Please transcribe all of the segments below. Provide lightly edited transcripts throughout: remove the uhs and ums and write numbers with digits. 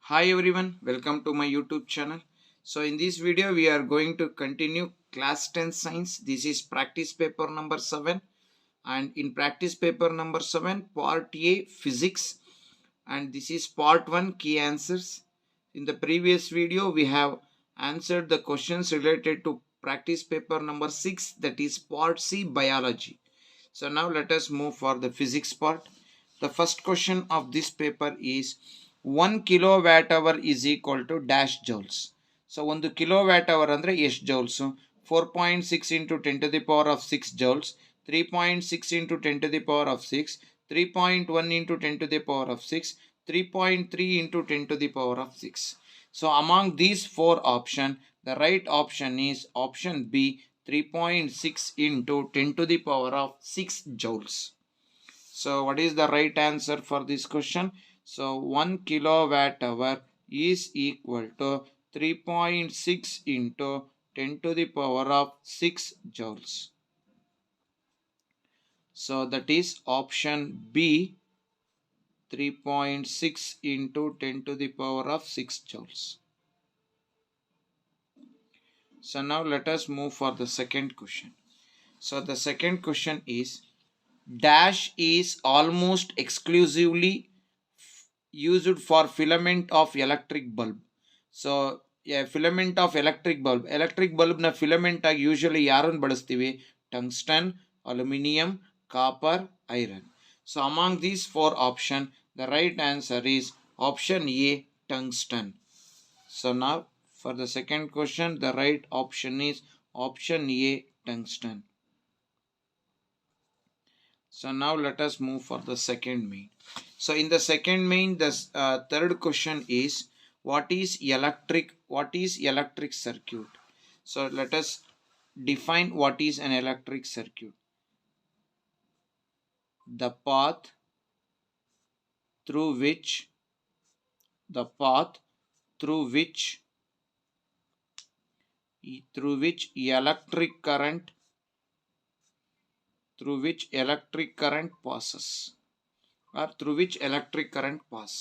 Hi everyone, welcome to my YouTube channel. So in this video we are going to continue class 10 science. This is practice paper number 7, and in practice paper number 7 part A physics, and this is part 1 key answers. In the previous video we have answered the questions related to practice paper number 6, that is part C biology. So now let us move for the physics part. The first question of this paper is 1 kilowatt hour is equal to dash joules. So 1 kilowatt hour andre ಎಷ್ಟು joules? 4.6 into 10 to the power of 6 joules, 3.6 into 10 to the power of 6, 3.1 into 10 to the power of 6, 3.3 into 10 to the power of 6. So among these four options, the right option is option B, 3.6 into 10 to the power of 6 joules. So what is the right answer for this question? So 1 kilowatt hour is equal to 3.6 into 10 to the power of 6 joules. So that is option B, 3.6 into 10 to the power of 6 joules. So now let us move for the second question. So the second question is dash is almost exclusively used for filament of electric bulb. So a filament of electric bulb na filament ಆಗಿ usually ಯಾರನ್ನು ಬಳಸ್ತೀವಿ? Tungsten, aluminium, copper, iron. So among these four options, the right answer is option A, tungsten. So now for the second question, the right option is option A, tungsten. So now let us move for the second main. So in the second main, the third question is what is electric circuit? So let us define what is an electric circuit. The path through which electric current passes, or through which electric current pass.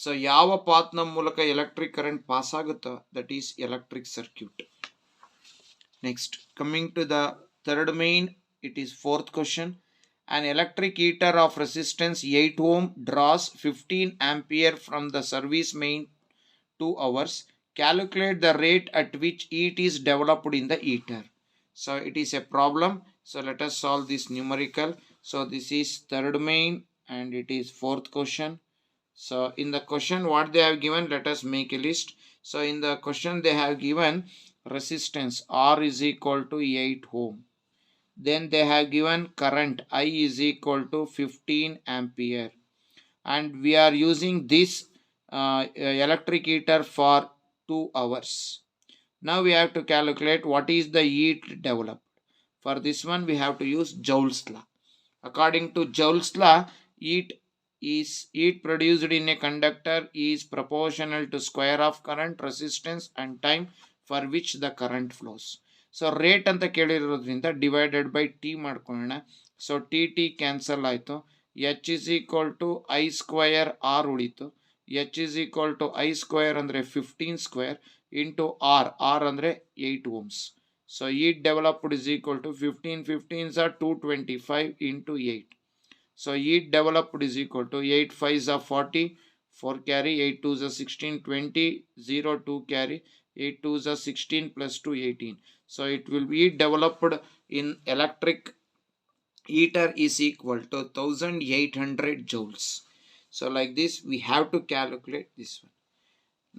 So ಯಾವ path ನ ಮೂಲಕ electric current pass ಆಗುತ್ತೋ that is electric circuit. Next, coming to the third main, it is fourth question. An electric heater of resistance 8 ohm draws 15 ampere from the service main 2 hours. Calculate the rate at which heat is developed in the heater. So it is a problem. So let us solve this numerical. So this is third main and it is fourth question. So in the question what they have given, let us make a list. So in the question they have given resistance R is equal to 8 ohm. Then they have given current I is equal to 15 ampere. And we are using this electric heater for 2 hours. Now we have to calculate what is the heat developed. For this one we have to use Joule's law. According to Joule's law, heat produced in a conductor is proportional to square of current, resistance and time for which the current flows. So rate ಅಂತ ಕೇಳಿರೋದ್ರಿಂದ divided by T ಮಾಡ್ಕೊಳ್ಳೋಣ. So T cancel ಆಯಿತು. H is equal to I square R ಉಳಿತು. H is equal to I square ಅಂದರೆ 15 square into R ಅಂದರೆ 8 ohms. So heat developed is equal to 15 15s are 225 into 8. So heat developed is equal to 8 5s are 40, 4 carry, 8 2s are 16, 20, 0 2 carry, 8 2s are 16 plus 2 18. So it will be developed in electric heater is equal to 1800 joules. So like this we have to calculate this one.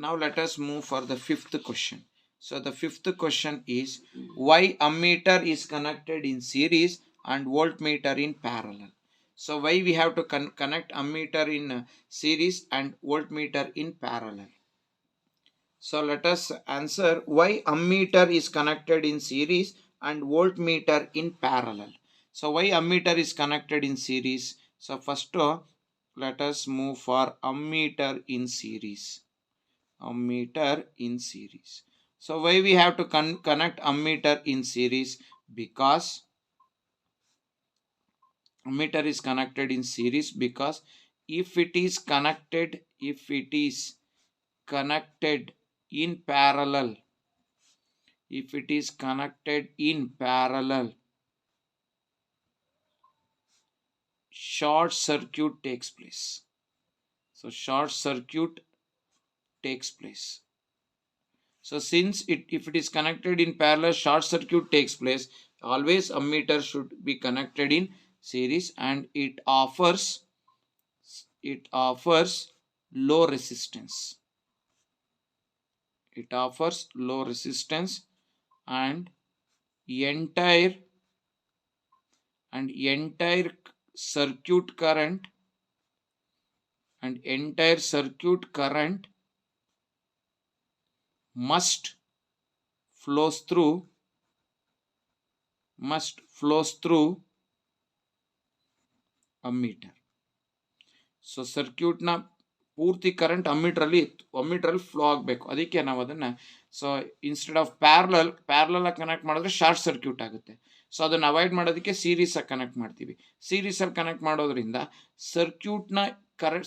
Now let us move for the fifth question. So the fifth question is why ammeter is connected in series and voltmeter in parallel. So why we have to connect ammeter in series and voltmeter in parallel. So let us answer why ammeter is connected in series and voltmeter in parallel. So why ammeter is connected in series? So first let us move for ammeter in series. So why we have to connect ammeter in series? Because ammeter is connected in series because if it is connected in parallel, if it is connected in parallel, short circuit takes place. So short circuit takes place. So since if it is connected in parallel, short circuit takes place. Always ammeter should be connected in series, and it offers low resistance. It offers low resistance, and entire circuit current must flows through ammeter. So ಸರ್ಕ್ಯೂಟ್ನ ಪೂರ್ತಿ current ಅಮ್ಮಿಟ್ರಲ್ಲಿ flow ಆಗಬೇಕು. ಅದಕ್ಕೆ ನಾವು ಅದನ್ನು so instead of parallel connect ಮಾಡಿದ್ರೆ short circuit ಆಗುತ್ತೆ. So ಅದನ್ನು avoid ಮಾಡೋದಕ್ಕೆ ಸೀರೀಸಾಗಿ ಕನೆಕ್ಟ್ ಮಾಡ್ತೀವಿ. ಸೀರೀಸಲ್ಲಿ ಕನೆಕ್ಟ್ ಮಾಡೋದ್ರಿಂದ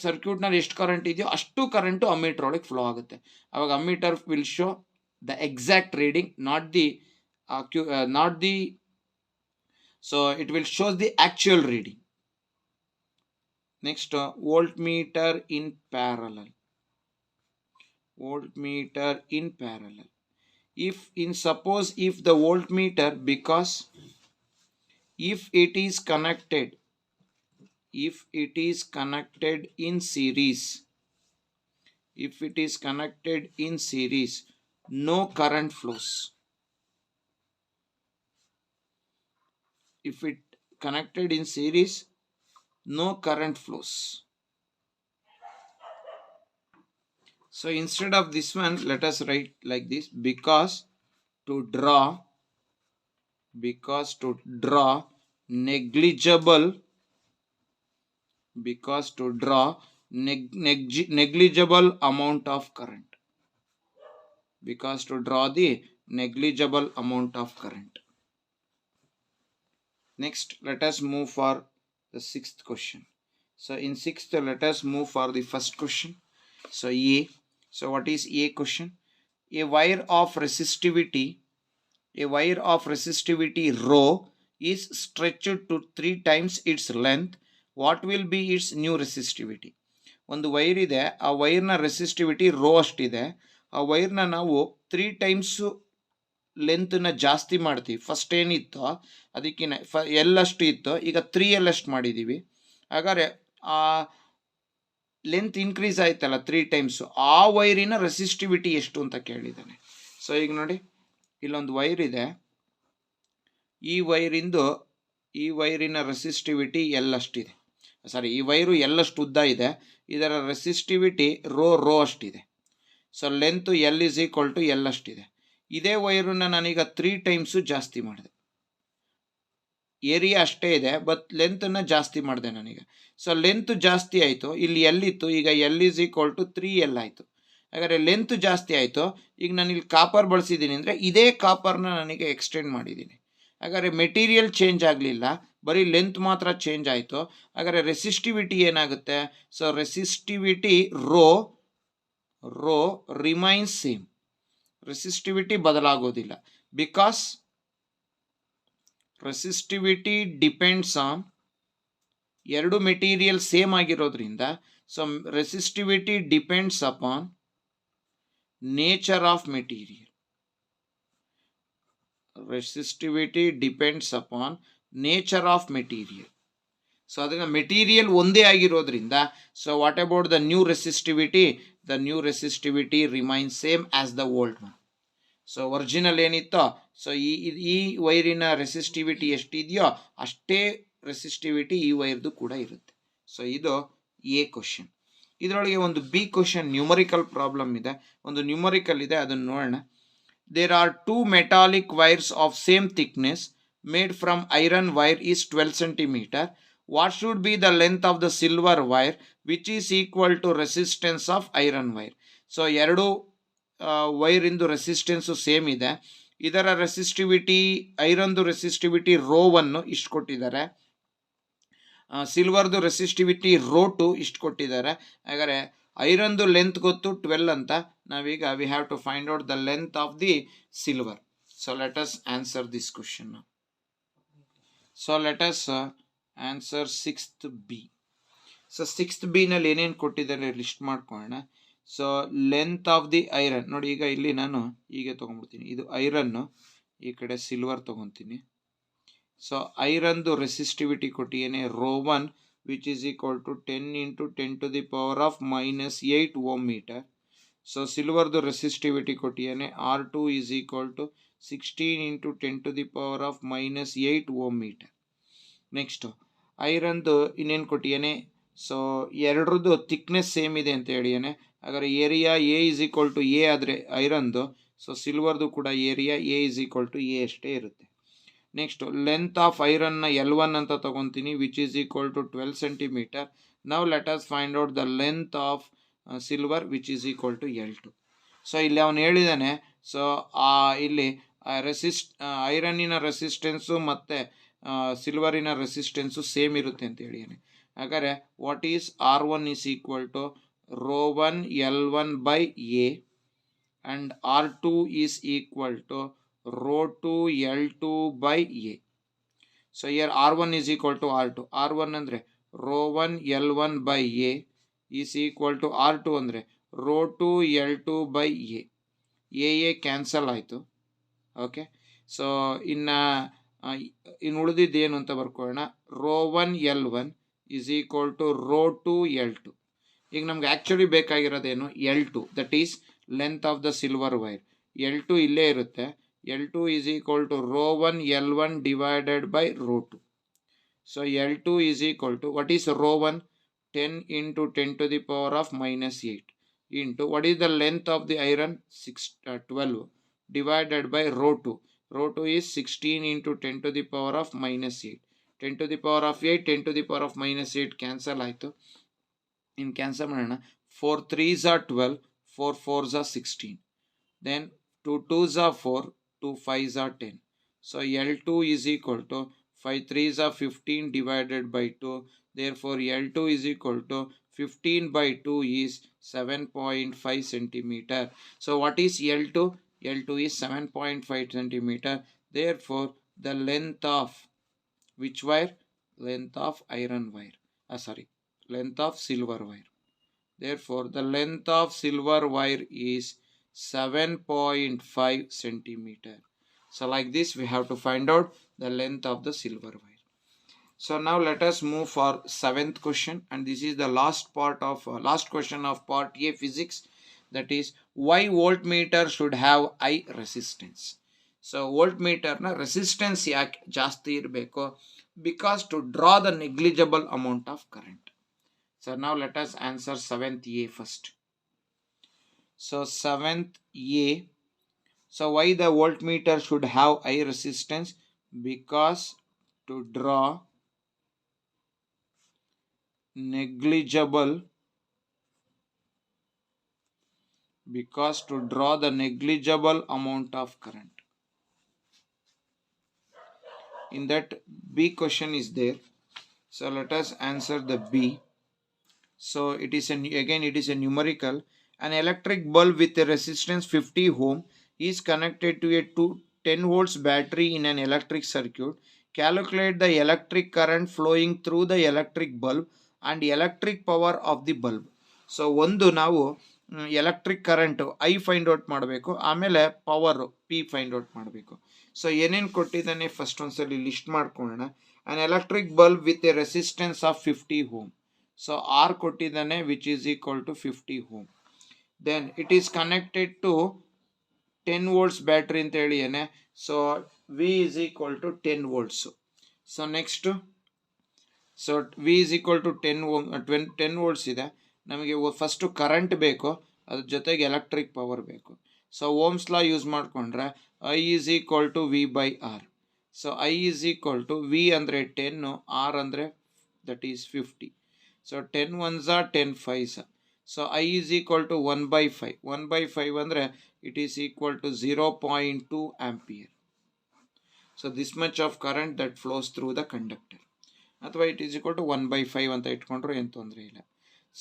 ಸರ್ಕ್ಯೂಟ್ನಲ್ಲಿ ಎಷ್ಟು ಕರೆಂಟ್ ಇದೆಯೋ ಅಷ್ಟು ಕರೆಂಟು ಅಮ್ಮೀಟರ್ ಒಳಗೆ ಫ್ಲೋ ಆಗುತ್ತೆ. ಅವಾಗ ammeter will show the exact reading, not the so it will shows the actual reading. Next, voltmeter in parallel. Suppose if the voltmeter, because if it is connected in series, no current flows. If it connected in series, no current flows. So instead of this one, let us write like this: because to draw negligible amount of current. Next, let us move for the sixth question. So in sixth, let us move for the first question. So A. So what is A question? A wire of resistivity rho is stretched to 3 times its length. What will be its new resistivity? ಒಂದು wire ಇದೆ, ಆ ವೈರ್ನ resistivity rho ಅಷ್ಟಿದೆ. ಆ ವೈರ್ನ ನಾವು 3 times ಲೆಂತ್ನ ಜಾಸ್ತಿ ಮಾಡ್ತೀವಿ. First ಏನಿತ್ತೋ ಅದಕ್ಕಿಂತ ಎಲ್ಲಷ್ಟು ಇತ್ತು, ಈಗ 3L ಅಷ್ಟು ಮಾಡಿದ್ದೀವಿ. ಹಾಗಾದರೆ ಆ ಲೆಂತ್ ಇನ್ಕ್ರೀಸ್ ಆಯ್ತಲ್ಲ 3 ಟೈಮ್ಸು, ಆ ವೈರಿನ ರೆಸಿಸ್ಟಿವಿಟಿ ಎಷ್ಟು ಅಂತ ಕೇಳಿದ್ದಾನೆ. ಸೊ ಈಗ ನೋಡಿ, ಇಲ್ಲೊಂದು ವೈರ್ ಇದೆ, ಈ ವೈರಿನ ರೆಸಿಸ್ಟಿವಿಟಿ ಎಲ್ಲಷ್ಟಿದೆ. ಈ ವೈರು ಎಲ್ಲಷ್ಟು ಉದ್ದ ಇದೆ, ಇದರ ರೆಸಿಸ್ಟಿವಿಟಿ ರೋ ಅಷ್ಟಿದೆ. ಸೊ ಲೆಂತ್ L = L ಅಷ್ಟಿದೆ. ಇದೇ ವೈರನ್ನ ನಾನೀಗ 3 ಟೈಮ್ಸು ಜಾಸ್ತಿ ಮಾಡಿದೆ. ಏರಿಯಾ ಅಷ್ಟೇ ಇದೆ, ಬಟ್ ಲೆಂತನ್ನು ಜಾಸ್ತಿ ಮಾಡಿದೆ ನಾನೀಗ. ಸೊ ಲೆಂತ್ ಜಾಸ್ತಿ ಆಯಿತು, ಇಲ್ಲಿ ಎಲ್ಲಿತ್ತು, ಈಗ L = 3L ಆಯಿತು. ಹಾಗಾದರೆ ಲೆಂತ್ ಜಾಸ್ತಿ ಆಯಿತು. ಈಗ ನಾನು ಇಲ್ಲಿ ಕಾಪರ್ ಬಳಸಿದ್ದೀನಿ ಅಂದರೆ ಇದೇ ಕಾಪರ್ನ ನನಗೆ ಎಕ್ಸ್ಟೆಂಡ್ ಮಾಡಿದ್ದೀನಿ. ಹಾಗಾದರೆ ಮೆಟೀರಿಯಲ್ ಚೇಂಜ್ ಆಗಲಿಲ್ಲ, ಬರೀ ಲೆಂತ್ ಮಾತ್ರ ಚೇಂಜ್ ಆಯಿತು. ಹಾಗಾದರೆ ರೆಸಿಸ್ಟಿವಿಟಿ ಏನಾಗುತ್ತೆ? So resistivity rho remains same. Resistivity ಬದಲಾಗೋದಿಲ್ಲ, ಬಿಕಾಸ್ ರೆಸಿಸ್ಟಿವಿಟಿ ಡಿಪೆಂಡ್ಸ್ ಆನ್, ಎರಡು ಮೆಟೀರಿಯಲ್ ಸೇಮ್ ಆಗಿರೋದ್ರಿಂದ. So resistivity depends upon nature of material. So ಅದನ್ನ ಮೆಟೀರಿಯಲ್ ಒಂದೇ ಆಗಿರೋದ್ರಿಂದ, so what about the new resistivity? The new resistivity remains same as the old one. So original ಏನಿತ್ತೋ, so ಈ ವೈರಿನ resistivity ಎಷ್ಟಿದೆಯೋ ಅಷ್ಟೇ ರೆಸಿಸ್ಟಿವಿಟಿ ಈ ವೈರ್ದು ಕೂಡ ಇರುತ್ತೆ. ಸೊ ಇದು ಎ ಕ್ವಶನ್. ಇದರೊಳಗೆ ಒಂದು ಬಿ ಕ್ವಶನ್ ನ್ಯೂಮರಿಕಲ್ ಪ್ರಾಬ್ಲಮ್ ಇದೆ, ಒಂದು ನ್ಯೂಮರಿಕಲ್ ಇದೆ, ಅದನ್ನು ನೋಡೋಣ. There are 2 metallic wires of same thickness made from iron wire is 12 centimeter. What should be the length of the silver wire which is equal to resistance of iron wire? So ಎರಡು wire ಇಂದು resistance same ಇದೆ. ಇದರ resistivity, ಐರನ್ದು resistivity ರೋ1 ಇಷ್ಟು ಕೊಟ್ಟಿದ್ದಾರೆ, ಸಿಲ್ವರ್ದು resistivity ರೋ2 ಇಷ್ಟು ಕೊಟ್ಟಿದ್ದಾರೆ. ಹಾಗಾದರೆ ಐರನ್ದು length ಗೊತ್ತು 12 ಅಂತ. ನಾವೀಗ we have to find out the length of the silver. So let us answer this question. So let us answer 6th B. So 6th B ನಲ್ಲಿ ಏನೇನು ಕೊಟ್ಟಿದ್ದಾರೆ ಲಿಸ್ಟ್ ಮಾಡ್ಕೊಳ್ಳೋಣ. So length of the iron ನೋಡಿ, ಈಗ ಇಲ್ಲಿ ನಾನು ಹೀಗೆ ತೊಗೊಂಡ್ಬಿಡ್ತೀನಿ, ಇದು ಐರನ್ನು, ಈ ಕಡೆ ಸಿಲ್ವರ್ ತೊಗೊತೀನಿ. ಸೊ ಐರನ್ದು ರೆಸಿಸ್ಟಿವಿಟಿ ಕೊಟ್ಟಿಯೇನೆ ρ1 which is equal to 10 into 10 to the power of -8 ohm meter. So ಸಿಲ್ವರ್ದು ರೆಸಿಸ್ಟಿವಿಟಿ ಕೊಟ್ಟಿಯೇನೆ R2 is equal to 16 into 10 to the power of -8 ohm meter. Next ಐರನ್ದು ಇನ್ನೇನು ಕೊಟ್ಟಿಯೇನೆ, ಸೊ ಎರಡರದ್ದು ಥಿಕ್ನೆಸ್ ಸೇಮ್ ಇದೆ ಅಂತ ಹೇಳಿಯೇನೆ. ಹಾಗಾದ್ರೆ area A is equal to A ಆದರೆ ಐರನ್ದು, ಸೊ ಸಿಲ್ವರ್ದು ಕೂಡ area A is equal to A ಅಷ್ಟೇ ಇರುತ್ತೆ. ನೆಕ್ಸ್ಟ್ ಲೆಂತ್ ಆಫ್ ಐರನ್ನ L1 ಅಂತ ತಗೊತೀನಿ, which is equal to 12 cm. Now let us find out the length of silver which is equal to L2. So ಇಲ್ಲಿ ಅವನು ಹೇಳಿದ್ದಾನೆ, ಸೊ ಇಲ್ಲಿ ಐರನ್ನಿನ resistance ಮತ್ತು ಸಿಲ್ವರಿನ ರೆಸಿಸ್ಟೆನ್ಸು ಸೇಮ್ ಇರುತ್ತೆ ಅಂತ ಹೇಳಿದ್ದಾನೆ. ಹಾಗಾದರೆ what is R1 is equal to ρ1 L1 by A and R2 is equal to ρ2 L2 by A. So here R1 is equal to R2. R1 ಅಂದರೆ ρ1 L1 by A is equal to R2 ಅಂದರೆ ρ2 L2 by A. A cancel ಆಯಿತು. Okay, so ಇನ್ನು ಉಳಿದಿದ್ದೇನು ಅಂತ ಬರ್ಕೊಳ್ಳೋಣ. ρ1 L1 is equal to ρ2 L2. ಈಗ ನಮ್ಗೆ actually ಬೇಕಾಗಿರೋದೇನು L2, that is length of the silver wire. L2 ಇಲ್ಲೇ ಇರುತ್ತೆ. L2 is equal to ρ1 L1 divided by ρ2. So L2 is equal to what is ρ1 10 into 10 to the power of -8 into what is the length of the iron 12 divided by ρ2. ρ2 is 16 into 10 to the power of -8. 10 to the power of 8, 10 to the power of -8 cancel ಆಯಿತು. ಇನ್ನು cancel ಮಾಡೋಣ. 4 3s are 12, 4 4s are 16. Then 2 2s are 4, 2 5s are 10. So L2 is equal to 5 3s are 15 divided by 2. Therefore L2 is equal to 15 by 2 is 7.5 centimeter. So what is L2? L2 is 7.5 centimeter. Therefore the length of which wire? Length of iron wire. Length of silver wire. Therefore the length of silver wire is 7.5 centimeter. So like this we have to find out the length of the silver wire. So now let us move for 7th question, and this is the last question of part A physics, that is why voltmeter should have high resistance. So voltmeter na resistance ಯಾಕೆ ಜಾಸ್ತಿ ಇರಬೇಕು? Because to draw the negligible amount of current. So now let us answer 7th A first. So 7th A. So why the voltmeter should have high resistance? Because to draw negligible amount of current. In that B question is there. So let us answer the B. So it is a numerical. An electric bulb with a resistance 50 ohm is connected to a 10 volts battery in an electric circuit. Calculate the electric current flowing through the electric bulb and electric power of the bulb. So ಒಂದು ನಾವು electric current I find out ಮಾಡಬೇಕು, ಆಮೇಲೆ power P find out ಮಾಡಬೇಕು. So ಏನೇನು ಕೊಟ್ಟಿದ್ದಾನೆ first ಒಂದ್ಸಲಿ list ಮಾಡ್ಕೊಳ್ಳೋಣ. An electric bulb with a resistance of 50 ohm. So R ಕೊಟ್ಟಿದ್ದಾನೆ which is equal to 50 ohm. Then it is connected to 10 volts battery ಅಂತ ಹೇಳಿಯೇನೆ. So V is equal to 10 volts. So next so V is equal to 10 volts ಇದೆ. ನಮಗೆ first current ಬೇಕು, ಅದ್ರ ಜೊತೆಗೆ electric power ಬೇಕು. So Ohm's law use ಮಾಡಿಕೊಂಡ್ರೆ I is equal to V by R. So I is equal to V ಅಂದರೆ 10, R ಅಂದರೆ that is 50. So 10 1s are 10 5s. So I is equal to 1/5. 1/5 ಅಂದರೆ it is equal to 0.2 ampere. So this much of current that flows through the conductor. ಅಥವಾ it is equal to 1/5 ಅಂತ ಇಟ್ಕೊಂಡ್ರು ಏನು ತೊಂದರೆ ಇಲ್ಲ.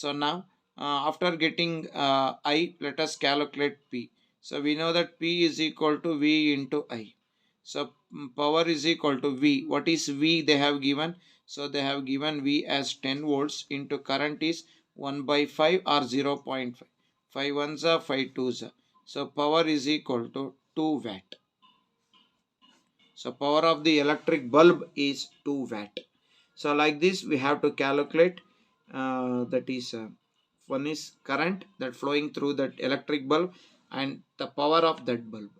So ನಾವು After getting I, let us calculate P. So we know that P is equal to V into I. So power is equal to V. What is V they have given? So they have given V as 10 volts into current is 1 by 5 or 0.5. 5 ones are 5 twos are. So power is equal to 2 watt. So power of the electric bulb is 2 watt. So like this we have to calculate, that is one is current that flowing through that electric bulb and the power of that bulb.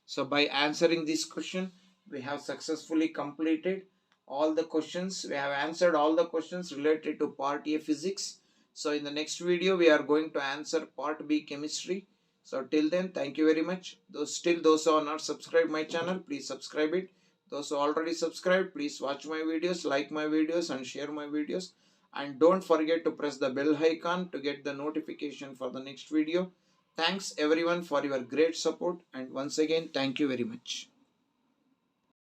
So by answering this question we have successfully completed all the questions. We have answered all the questions related to part A physics. So in the next video we are going to answer part B chemistry. So till then, thank you very much. Those who are not subscribed my channel, please subscribe it. Those who already subscribed, please watch my videos, like my videos and share my videos. And don't forget to press the bell icon to get the notification for the next video. Thanks everyone for your great support, and once again thank you very much.